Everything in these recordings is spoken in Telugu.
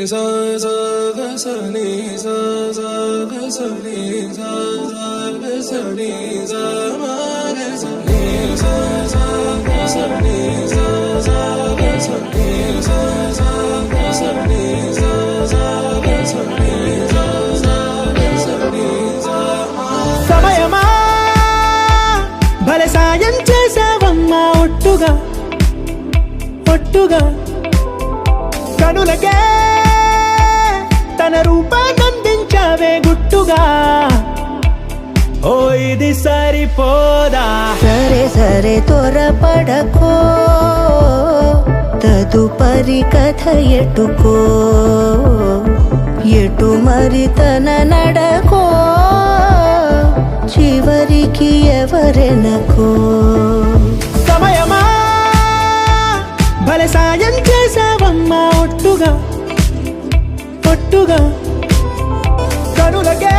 sa sa ga sa ni sa sa ga sa ni sa sa ga sa ni sa ma ga sa ni sa sa ga sa ni sa sa ga sa ni sa sa ga sa ni sa sa ga sa ni sa sa ga sa ni sa సమయమా భలే సాయం చేసావమ్మా ఒట్టుగా ఒట్టుగా కనులకే తన రూపాన్నందించావే గుట్టుగా ఓ ఇది సరిపోదా సరే సరే త్వరపడకో తదుపరి కథ ఎటుకో ఎటు మరి తన నడకో చివరికి ఎవరెనకో సమయమా భలే సాయం చేసావమ్మా ఒట్టుగా ఒట్టుగా కనులకే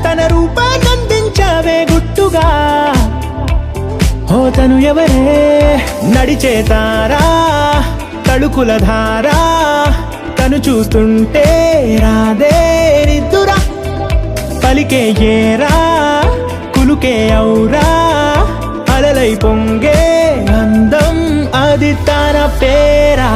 తన రూపాన్నందించావే గుట్టుగా ఓ తను ఎవరే నడిచే తారా తళుకుల ధారా తను చూస్తుంటే రాదే నిద్దురా పలికే ఏరా కులుకే ఔరా అలలై పొంగే అందం అది తన పేరా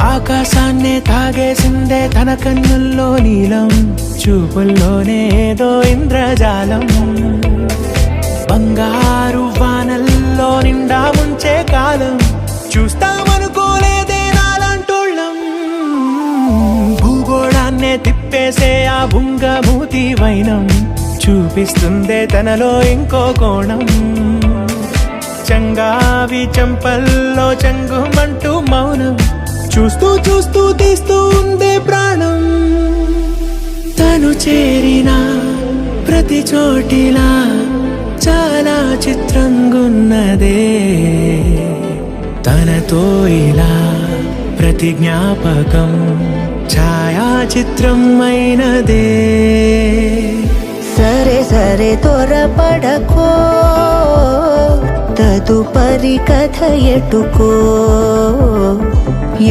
ఆకాశాన్నే తాగేసిందే తన కన్నుల్లో నీలం చూపుల్లోనే ఏదో ఇంద్రజాలం బంగారు వానల్లో నిండా ముంచే కాలం చూస్తామనుకోలేదే నాలాంటోళ్ళం భూగోళాన్నే తిప్పేసే ఆ బుంగమూతి వైనం చూపిస్తుందే తనలో ఇంకో కోణం చంగావి చంపల్లో చంగుమంటూ మౌనం చూస్తూ చూస్తూ తీస్తూ ఉందే ప్రాణం తను చేరిన ప్రతి చోటిలా చాలా చిత్రంగున్నదే తనతో ఇలా ప్రతి జ్ఞాపకం ఛాయాచిత్రం అయినదే సరే సరే త్వరపడకో తదుపరి కథ ఎటుకో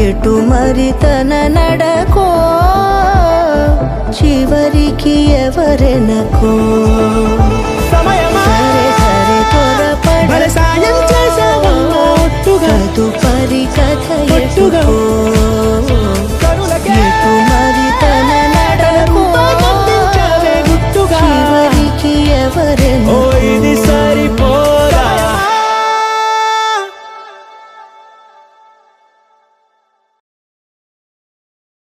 ఎటు మరి తన నడకో చివరికి ఎవరెనకో సరే సరే త్వరపడకో తదుపరి